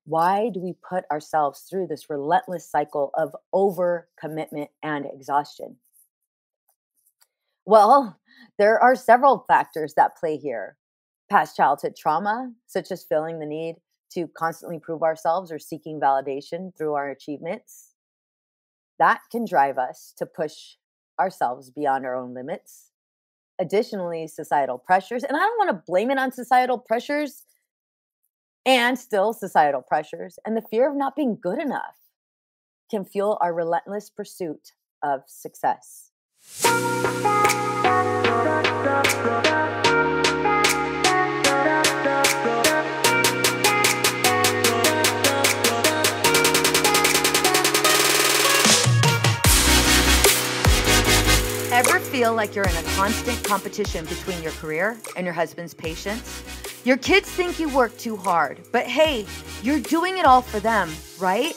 Why do we put ourselves through this relentless cycle of overcommitment and exhaustion? Well, there are several factors that play here. Past childhood trauma, such as feeling the need to constantly prove ourselves or seeking validation through our achievements, that can drive us to push ourselves beyond our own limits. Additionally, societal pressures, and I don't want to blame it on societal pressures and still societal pressures, and the fear of not being good enough can fuel our relentless pursuit of success. Ever feel like you're in a constant competition between your career and your husband's patience? Your kids think you work too hard, but hey, you're doing it all for them, right?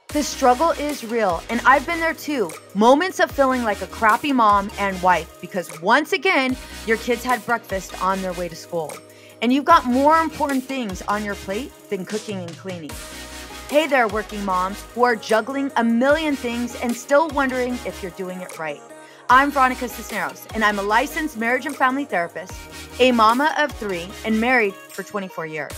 The struggle is real, and I've been there too. Moments of feeling like a crappy mom and wife because once again, your kids had breakfast on their way to school, and you've got more important things on your plate than cooking and cleaning. Hey there, working moms who are juggling a million things and still wondering if you're doing it right. I'm Veronica Cisneros, and I'm a licensed marriage and family therapist, a mama of 3, and married for 24 years.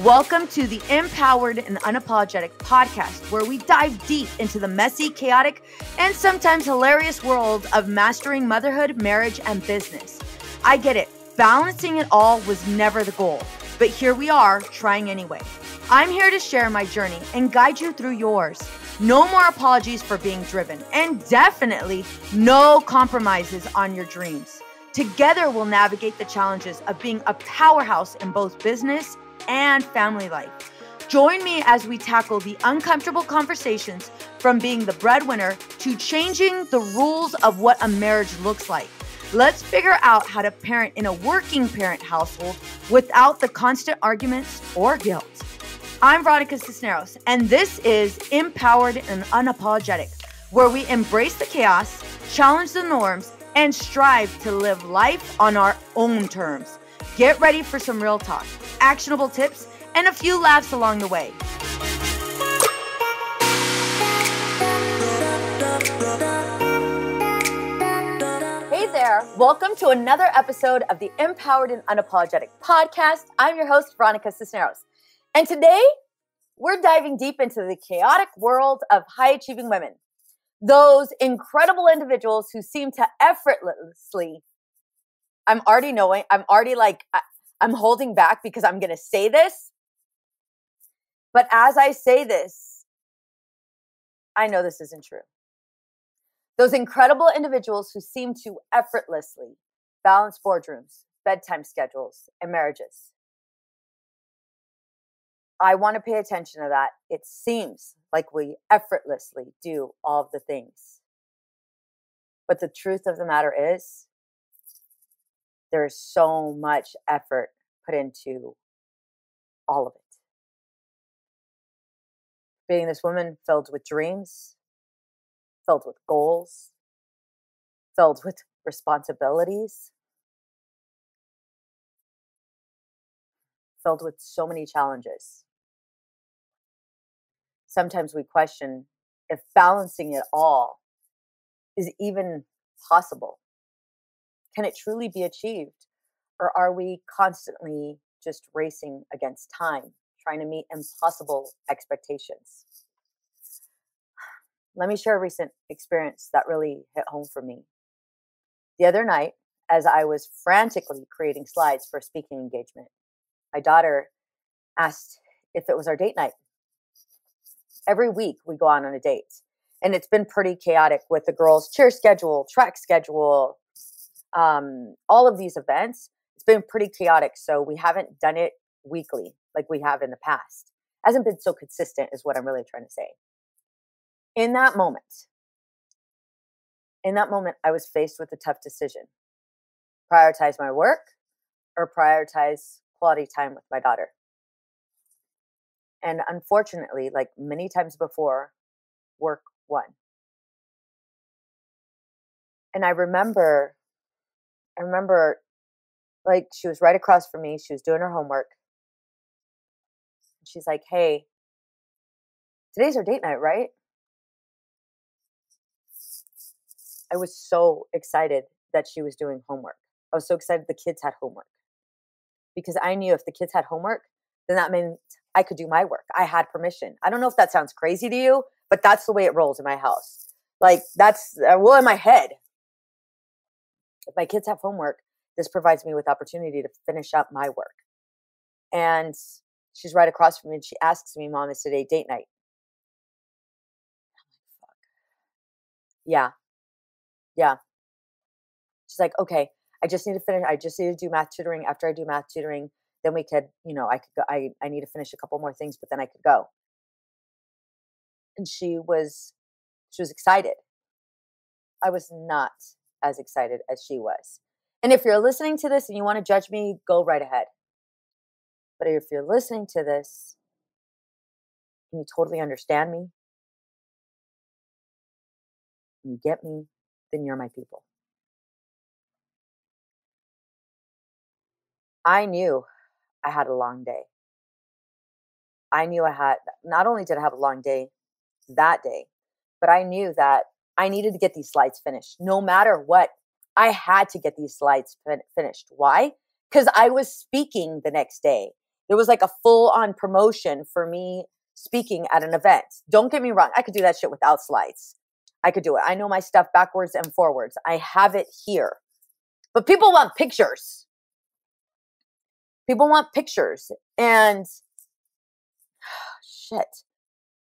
Welcome to the Empowered and Unapologetic podcast, where we dive deep into the messy, chaotic, and sometimes hilarious world of mastering motherhood, marriage, and business. I get it. Balancing it all was never the goal, but here we are, trying anyway. I'm here to share my journey and guide you through yours. No more apologies for being driven, and definitely no compromises on your dreams. Together, we'll navigate the challenges of being a powerhouse in both business and family life. Join me as we tackle the uncomfortable conversations from being the breadwinner to changing the rules of what a marriage looks like. Let's figure out how to parent in a working parent household without the constant arguments or guilt. I'm Veronica Cisneros, and this is Empowered and Unapologetic, where we embrace the chaos, challenge the norms, and strive to live life on our own terms. Get ready for some real talk, actionable tips, and a few laughs along the way. Hey there, welcome to another episode of the Empowered and Unapologetic podcast. I'm your host, Veronica Cisneros. And today, we're diving deep into the chaotic world of high-achieving women. Those incredible individuals who seem to effortlessly, I'm holding back because I'm going to say this. But as I say this, I know this isn't true. Those incredible individuals who seem to effortlessly balance boardrooms, bedtime schedules, and marriages. I want to pay attention to that. It seems like we effortlessly do all of the things. But the truth of the matter is, there is so much effort put into all of it. Being this woman filled with dreams, filled with goals, filled with responsibilities, filled with so many challenges. Sometimes we question if balancing it all is even possible. Can it truly be achieved? Or are we constantly just racing against time, trying to meet impossible expectations? Let me share a recent experience that really hit home for me. The other night, as I was frantically creating slides for a speaking engagement, my daughter asked if it was our date night. Every week we go on a date, and it's been pretty chaotic with the girls' cheer schedule, track schedule, all of these events. It's been pretty chaotic, so we haven't done it weekly like we have in the past. Hasn't been so consistent is what I'm really trying to say. In that moment, I was faced with a tough decision. Prioritize my work or prioritize quality time with my daughter. And unfortunately, like many times before, work won. And I remember like she was right across from me. She was doing her homework. She's like, hey, today's our date night, right? I was so excited that she was doing homework. I was so excited the kids had homework because I knew if the kids had homework, then that meant I could do my work. I had permission. I don't know if that sounds crazy to you, but that's the way it rolls in my house. Like that's well in my head. If my kids have homework, this provides me with opportunity to finish up my work. And she's right across from me and she asks me, Mom, is today date night? Yeah. Yeah. She's like, okay, I just need to finish. I just need to do math tutoring. After I do math tutoring, then we could, I could go. I need to finish a couple more things, but then I could go. And she was excited. I was not as excited as she was. And if you're listening to this and you want to judge me, go right ahead. But if you're listening to this and you totally understand me, and you get me, then you're my people. I knew I had a long day. I knew not only did I have a long day that day, but I knew that I needed to get these slides finished. No matter what, I had to get these slides finished. Why? Because I was speaking the next day. There was like a full-on promotion for me speaking at an event. Don't get me wrong. I could do that shit without slides. I could do it. I know my stuff backwards and forwards. I have it here. But people want pictures. People want pictures. And shit,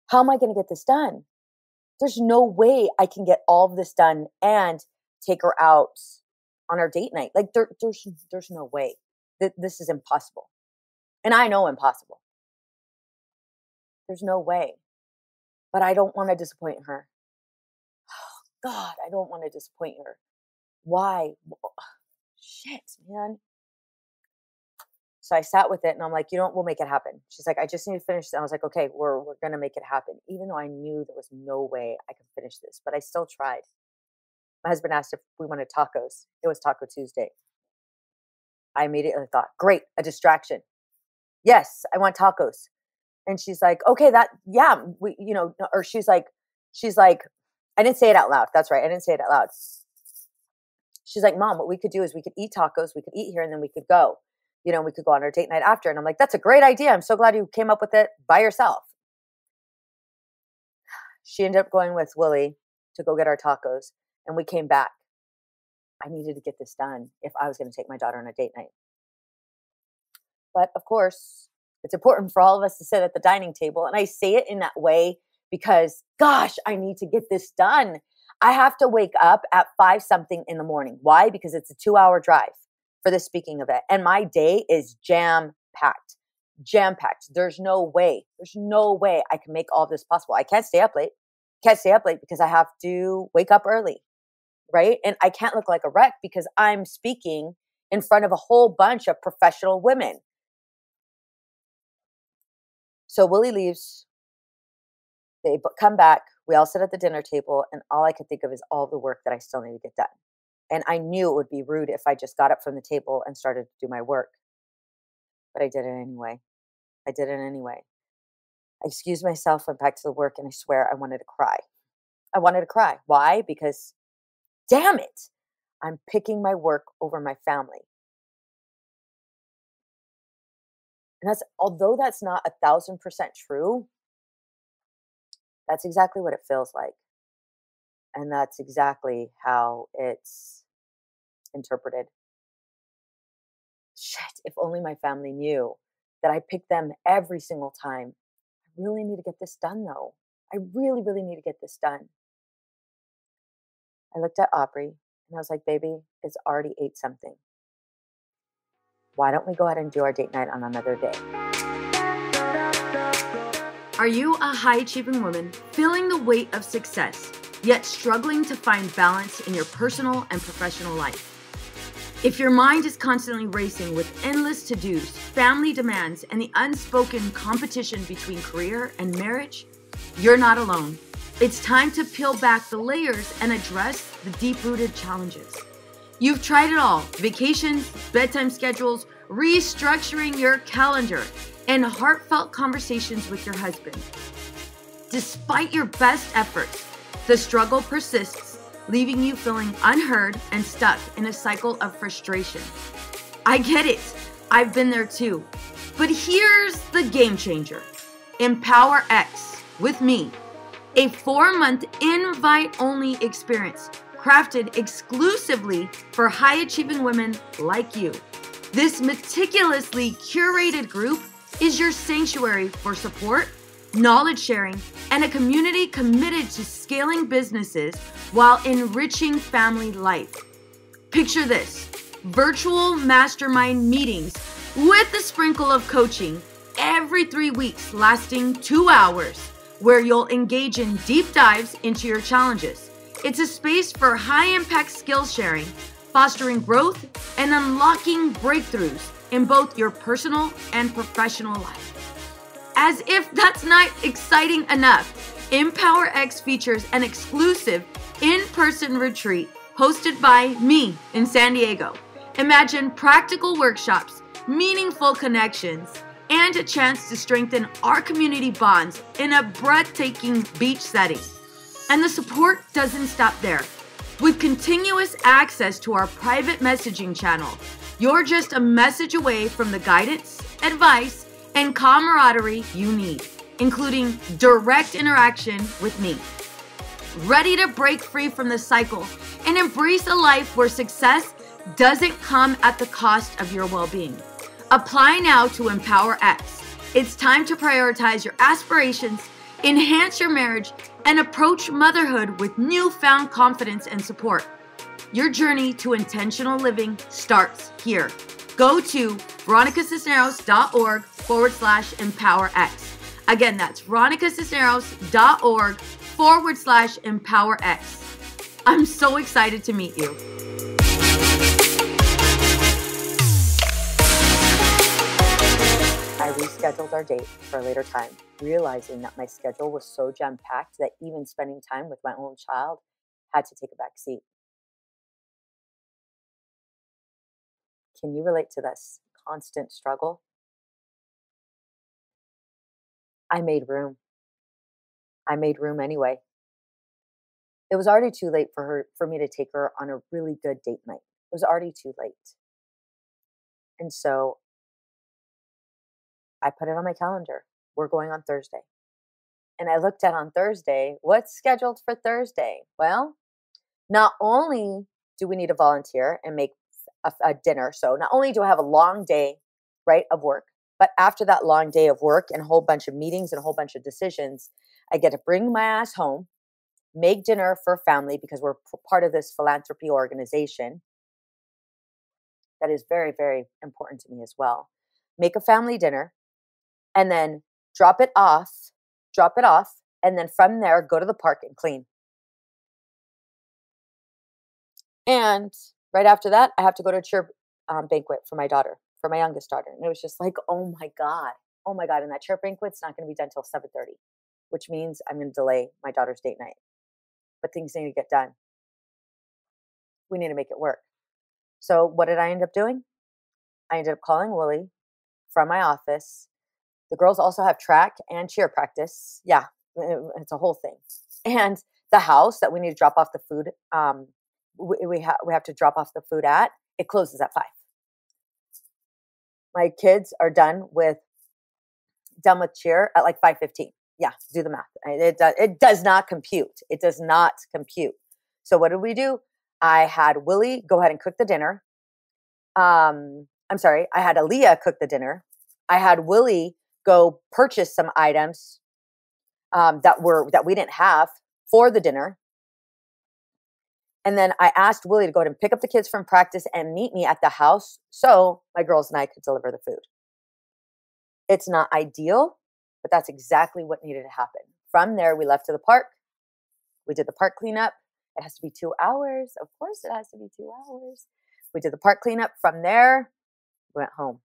how am I going to get this done? There's no way I can get all of this done and take her out on our date night. Like there's no way. This is impossible. And I know impossible. There's no way. But I don't want to disappoint her. Oh, God, I don't want to disappoint her. Why? Shit, man. So I sat with it and I'm like, we'll make it happen. She's like, I just need to finish this. I was like, okay, we're going to make it happen. Even though I knew there was no way I could finish this, but I still tried. My husband asked if we wanted tacos. It was Taco Tuesday. I immediately thought, great, a distraction. Yes, I want tacos. And she's like, okay, or she's like, I didn't say it out loud. That's right. I didn't say it out loud. She's like, Mom, what we could do is we could eat tacos. We could eat here and then we could go. We could go on our date night after. And I'm like, that's a great idea. I'm so glad you came up with it by yourself. She ended up going with Willie to go get our tacos. And we came back. I needed to get this done if I was going to take my daughter on a date night. But of course, it's important for all of us to sit at the dining table. And I say it in that way because, gosh, I need to get this done. I have to wake up at 5 something in the morning. Why? Because it's a 2-hour drive for this speaking event. And my day is jam-packed. There's no way I can make all this possible. I can't stay up late. Because I have to wake up early, right? And I can't look like a wreck because I'm speaking in front of a whole bunch of professional women. So Willie leaves. They come back. We all sit at the dinner table. And all I could think of is all the work that I still need to get done. And I knew it would be rude if I just got up from the table and started to do my work. But I did it anyway. I excused myself, went back to the work, and I swear I wanted to cry. Why? Because, damn it, I'm picking my work over my family. And although that's not 1,000% true, that's exactly what it feels like. And that's exactly how it's interpreted. Shit, if only my family knew that I pick them every single time. I really need to get this done, though. I really, really need to get this done. I looked at Aubrey and I was like, baby, it's already 8 something. Why don't we go ahead and do our date night on another day? Are you a high-achieving woman feeling the weight of success, yet struggling to find balance in your personal and professional life? If your mind is constantly racing with endless to-dos, family demands, and the unspoken competition between career and marriage, you're not alone. It's time to peel back the layers and address the deep-rooted challenges. You've tried it all: vacations, bedtime schedules, restructuring your calendar, and heartfelt conversations with your husband. Despite your best efforts, the struggle persists, leaving you feeling unheard and stuck in a cycle of frustration. I get it. I've been there too. But here's the game changer. Empower X with me, a 4-month invite-only experience crafted exclusively for high-achieving women like you. This meticulously curated group is your sanctuary for support, knowledge sharing, and a community committed to scaling businesses while enriching family life. Picture this: virtual mastermind meetings with a sprinkle of coaching every 3 weeks lasting 2 hours, where you'll engage in deep dives into your challenges. It's a space for high-impact skill sharing, fostering growth, and unlocking breakthroughs in both your personal and professional life. As if that's not exciting enough, Empower X features an exclusive in-person retreat hosted by me in San Diego. Imagine practical workshops, meaningful connections, and a chance to strengthen our community bonds in a breathtaking beach setting. And the support doesn't stop there. With continuous access to our private messaging channel, you're just a message away from the guidance, advice, and camaraderie you need, including direct interaction with me. Ready to break free from the cycle and embrace a life where success doesn't come at the cost of your well-being. Apply now to Empower X. It's time to prioritize your aspirations, enhance your marriage, and approach motherhood with newfound confidence and support. Your journey to intentional living starts here. Go to veronicacisneros.org/EmpowerX. Again, that's veronicacisneros.org/EmpowerX. I'm so excited to meet you. I rescheduled our date for a later time, realizing that my schedule was so jam-packed that even spending time with my own child had to take a back seat. Can you relate to this constant struggle? I made room. I made room anyway. It was already too late for me to take her on a really good date night. It was already too late. And so I put it on my calendar. We're going on Thursday. And I looked at on Thursday, what's scheduled for Thursday? Well, not only do we need to volunteer and make a dinner, so not only do I have a long day, right, of work, but after that long day of work and a whole bunch of meetings and a whole bunch of decisions, I get to bring my ass home, make dinner for family because we're part of this philanthropy organization that is very, very important to me as well. Make a family dinner and then drop it off, and then from there, go to the park and clean. And right after that, I have to go to a cheer banquet for my daughter, for my youngest daughter. And it was just like, oh my God. And that cheer banquet's not going to be done till 7:30, which means I'm going to delay my daughter's date night. But things need to get done. We need to make it work. So what did I end up doing? I ended up calling Willie from my office. The girls also have track and cheer practice. Yeah, it's a whole thing. And the house that we need to drop off the food, we have to drop off the food at, it closes at 5. My kids are done with cheer at like 5:15. Yeah, do the math. It does not compute. It does not compute. So what did we do? I had Willie go ahead and cook the dinner. I had Aaliyah cook the dinner. I had Willie go purchase some items that we didn't have for the dinner. And then I asked Willie to go ahead and pick up the kids from practice and meet me at the house so my girls and I could deliver the food. It's not ideal, but that's exactly what needed to happen. From there, we left to the park. We did the park cleanup. It has to be 2 hours. Of course, it has to be 2 hours. We did the park cleanup. From there, we went home.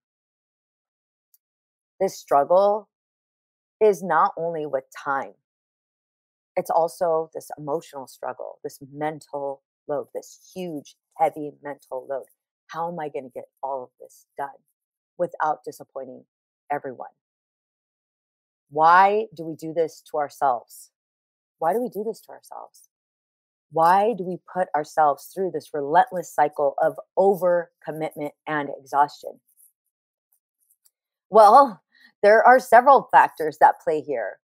This struggle is not only with time, it's also this emotional struggle, this mental load, this huge, heavy mental load. How am I going to get all of this done without disappointing everyone? Why do we do this to ourselves? Why do we do this to ourselves? Why do we put ourselves through this relentless cycle of overcommitment and exhaustion? Well, there are several factors that play here.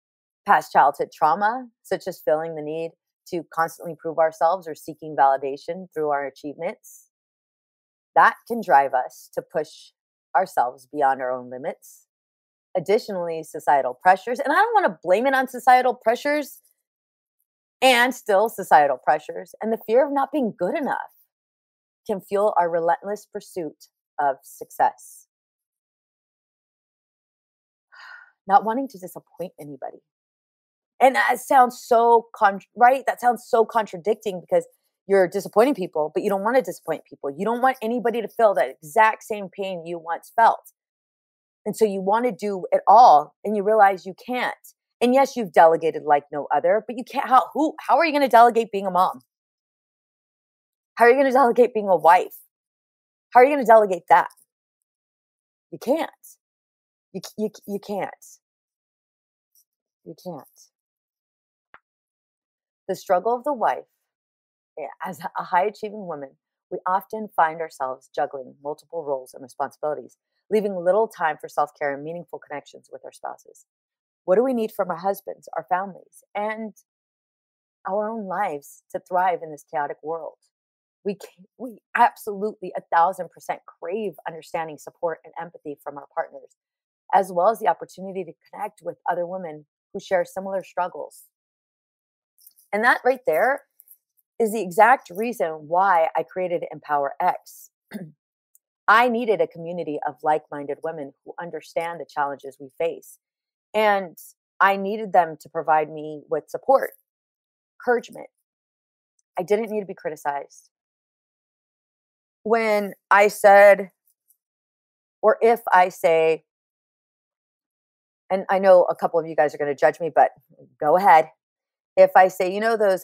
Past childhood trauma, such as feeling the need to constantly prove ourselves or seeking validation through our achievements, that can drive us to push ourselves beyond our own limits. Additionally, societal pressures, and I don't want to blame it on societal pressures, and still societal pressures, and the fear of not being good enough can fuel our relentless pursuit of success. Not wanting to disappoint anybody. And that sounds so, right? That sounds so contradicting because you're disappointing people, but you don't want to disappoint people. You don't want anybody to feel that exact same pain you once felt. And so you want to do it all and you realize you can't. And yes, you've delegated like no other, but you can't. How are you going to delegate being a mom? How are you going to delegate being a wife? How are you going to delegate that? You can't. You can't. You can't. The struggle of the wife, as a high achieving woman, we often find ourselves juggling multiple roles and responsibilities, leaving little time for self care and meaningful connections with our spouses. What do we need from our husbands, our families, and our own lives to thrive in this chaotic world? We absolutely 1,000% crave understanding, support, and empathy from our partners, as well as the opportunity to connect with other women who share similar struggles. And that right there is the exact reason why I created Empower X. I needed a community of like-minded women who understand the challenges we face. And I needed them to provide me with support, encouragement. I didn't need to be criticized. When I said, or if I say, and I know a couple of you guys are going to judge me, but go ahead. If I say, those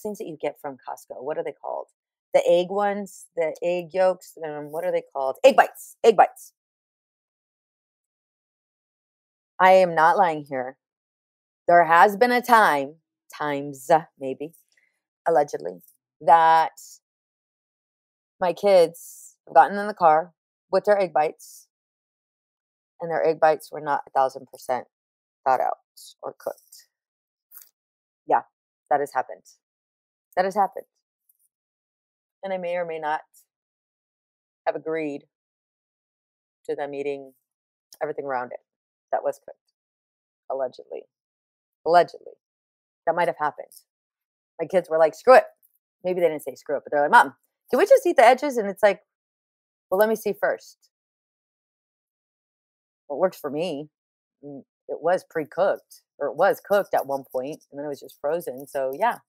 things that you get from Costco, what are they called? The egg ones, the egg yolks, what are they called? Egg bites, egg bites. I am not lying here. There has been a times maybe, allegedly, that my kids have gotten in the car with their egg bites, and their egg bites were not 1,000% thought out or cooked. Yeah, that has happened. That has happened. And I may or may not have agreed to them eating everything around it that was cooked. Allegedly. That might have happened. My kids were like, screw it. Maybe they didn't say screw it, but they're like, Mom, can we just eat the edges? And it's like, well, let me see first. What works for me, it was pre-cooked, or it was cooked at one point, and then it was just frozen. So yeah,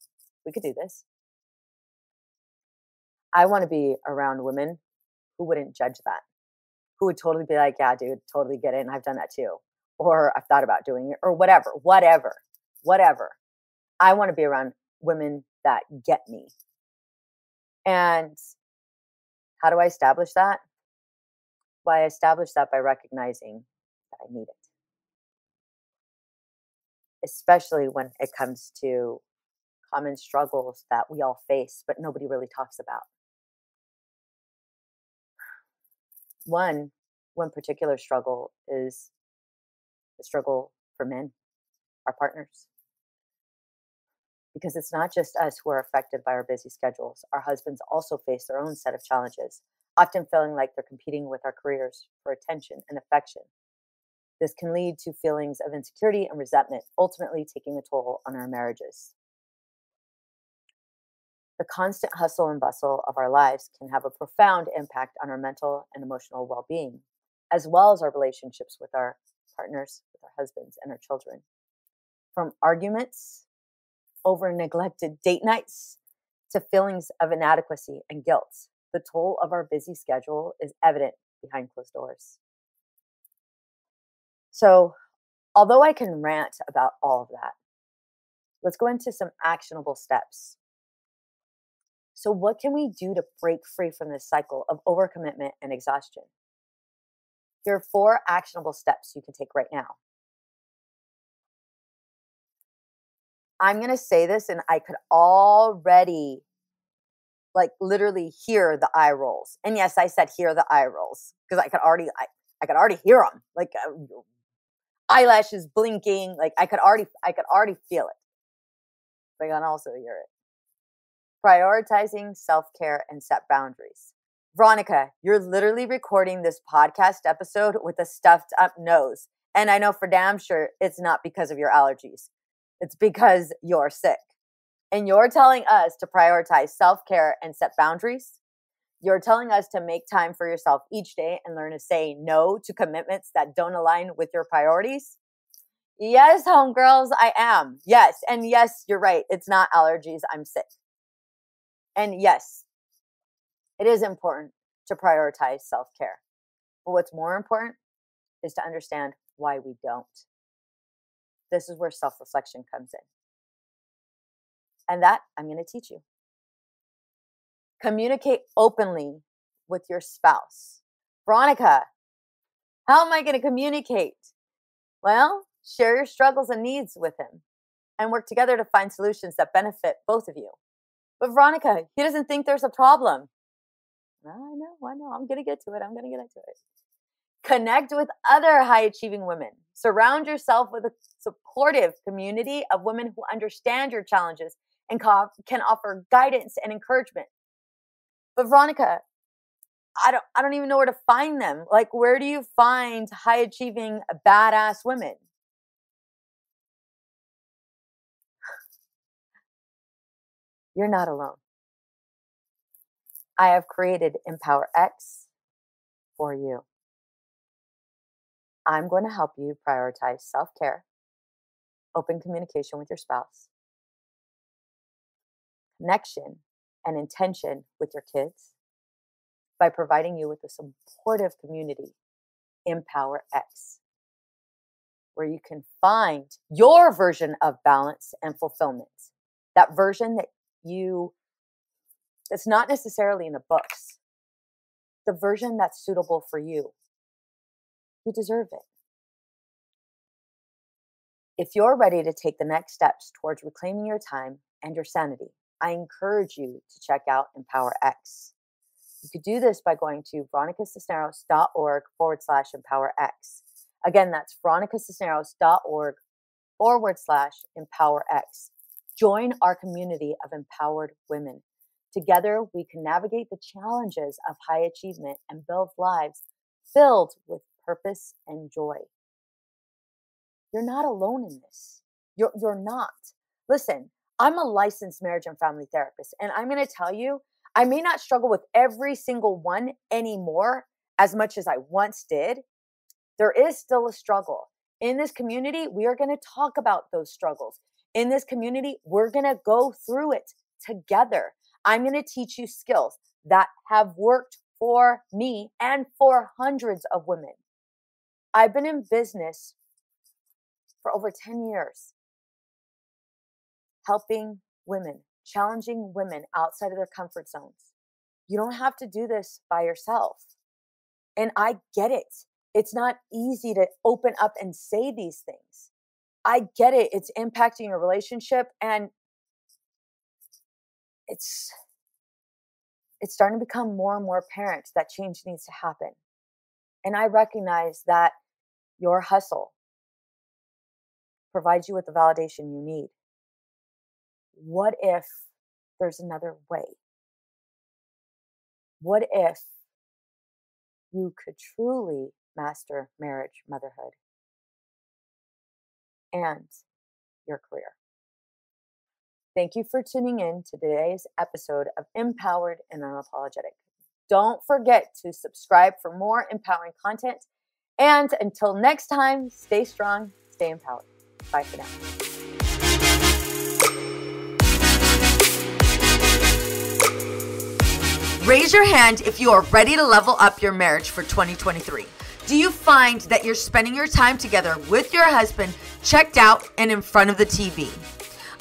we could do this. I want to be around women who wouldn't judge that, who would totally be like, yeah, dude, totally get it. And I've done that too. Or I've thought about doing it, or whatever. I want to be around women that get me. And how do I establish that? Well, I establish that by recognizing that I need it. Especially when it comes to common struggles that we all face, but nobody really talks about. One particular struggle is the struggle for men, our partners. Because it's not just us who are affected by our busy schedules. Our husbands also face their own set of challenges, often feeling like they're competing with our careers for attention and affection. This can lead to feelings of insecurity and resentment, ultimately taking a toll on our marriages. The constant hustle and bustle of our lives can have a profound impact on our mental and emotional well-being, as well as our relationships with our partners, with our husbands, and our children. From arguments over neglected date nights to feelings of inadequacy and guilt, the toll of our busy schedule is evident behind closed doors. So, although I can rant about all of that, let's go into some actionable steps. So, what can we do to break free from this cycle of overcommitment and exhaustion? Here are 4 actionable steps you can take right now. I'm going to say this and I could already literally hear the eye rolls. And yes, I said hear the eye rolls because I could already hear them. Eyelashes blinking. I could already feel it. But I can also hear it. Prioritizing self-care and set boundaries. Veronica, you're literally recording this podcast episode with a stuffed up nose. And I know for damn sure it's not because of your allergies. It's because you're sick. And you're telling us to prioritize self-care and set boundaries. You're telling us to make time for yourself each day and learn to say no to commitments that don't align with your priorities. Yes, homegirls, I am. Yes. And yes, you're right. It's not allergies. I'm sick. And yes, it is important to prioritize self-care. But what's more important is to understand why we don't. This is where self-reflection comes in. And that I'm going to teach you. Communicate openly with your spouse. Veronica, how am I going to communicate? Well, share your struggles and needs with him and work together to find solutions that benefit both of you. But Veronica, he doesn't think there's a problem. I know. I'm going to get to it. Connect with other high-achieving women. Surround yourself with a supportive community of women who understand your challenges and can offer guidance and encouragement. But Veronica, I don't even know where to find them. Where do you find high-achieving, badass women? You're not alone. I have created Empower X for you. I'm going to help you prioritize self-care, open communication with your spouse, connection and intention with your kids by providing you with a supportive community, Empower X, where you can find your version of balance and fulfillment. That version that's not necessarily in the books. The version that's suitable for you. You deserve it. If you're ready to take the next steps towards reclaiming your time and your sanity, I encourage you to check out Empower X. You could do this by going to veronicacisneros.org/EmpowerX. Again, that's veronicacisneros.org/EmpowerX. Join our community of empowered women. Together, we can navigate the challenges of high achievement and build lives filled with purpose and joy. You're not alone in this. You're not. Listen, I'm a licensed marriage and family therapist, and I'm going to tell you, I may not struggle with every single one anymore as much as I once did. There is still a struggle. In this community, we are going to talk about those struggles. In this community, we're going to go through it together. I'm going to teach you skills that have worked for me and for hundreds of women. I've been in business for over 10 years, helping women, challenging women outside of their comfort zones. You don't have to do this by yourself. And I get it. It's not easy to open up and say these things. I get it. It's impacting your relationship, and it's starting to become more and more apparent that change needs to happen. And I recognize that your hustle provides you with the validation you need. What if there's another way? What if you could truly master marriage, motherhood, and your career? Thank you for tuning in to today's episode of Empowered and Unapologetic. Don't forget to subscribe for more empowering content. And until next time, stay strong, stay empowered. Bye for now. Raise your hand if you are ready to level up your marriage for 2023. Do you find that you're spending your time together with your husband checked out and in front of the TV?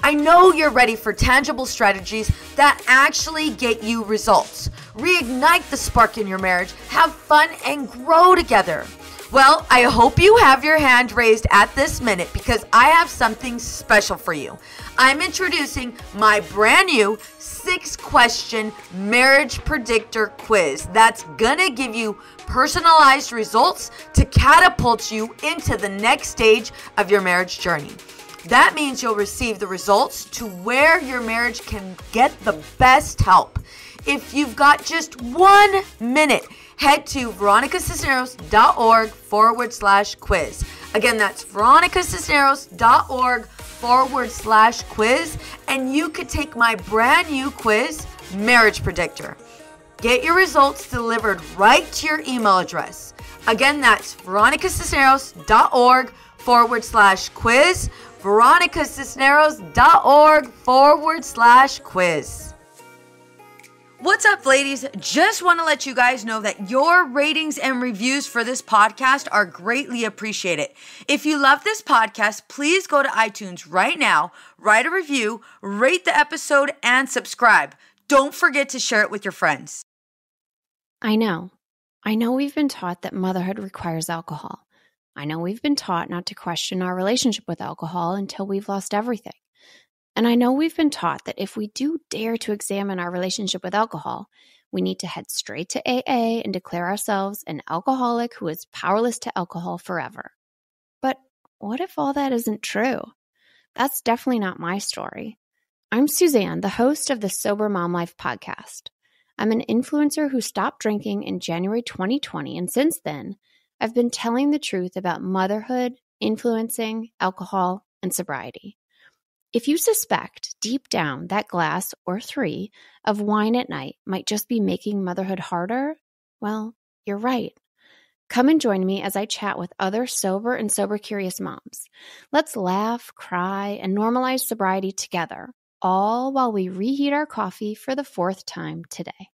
I know you're ready for tangible strategies that actually get you results. Reignite the spark in your marriage, have fun, and grow together. Well, I hope you have your hand raised at this minute because I have something special for you. I'm introducing my brand new 6-question marriage predictor quiz that's gonna give you personalized results to catapult you into the next stage of your marriage journey. That means you'll receive the results to where your marriage can get the best help. If you've got just 1 minute, head to veronicacisneros.org/quiz. Again, that's veronicacisneros.org/quiz, and you could take my brand new quiz, Marriage Predictor. Get your results delivered right to your email address. Again, that's veronicacisneros.org/quiz, veronicacisneros.org/quiz. What's up, ladies? Just want to let you guys know that your ratings and reviews for this podcast are greatly appreciated. If you love this podcast, please go to iTunes right now, write a review, rate the episode, and subscribe. Don't forget to share it with your friends. I know we've been taught that motherhood requires alcohol. I know we've been taught not to question our relationship with alcohol until we've lost everything. And I know we've been taught that if we do dare to examine our relationship with alcohol, we need to head straight to AA and declare ourselves an alcoholic who is powerless to alcohol forever. But what if all that isn't true? That's definitely not my story. I'm Suzanne, the host of the Sober Mom Life podcast. I'm an influencer who stopped drinking in January 2020, and since then, I've been telling the truth about motherhood, influencing, alcohol, and sobriety. If you suspect deep down that glass or 3 of wine at night might just be making motherhood harder, well, you're right. Come and join me as I chat with other sober and sober-curious moms. Let's laugh, cry, and normalize sobriety together, all while we reheat our coffee for the 4th time today.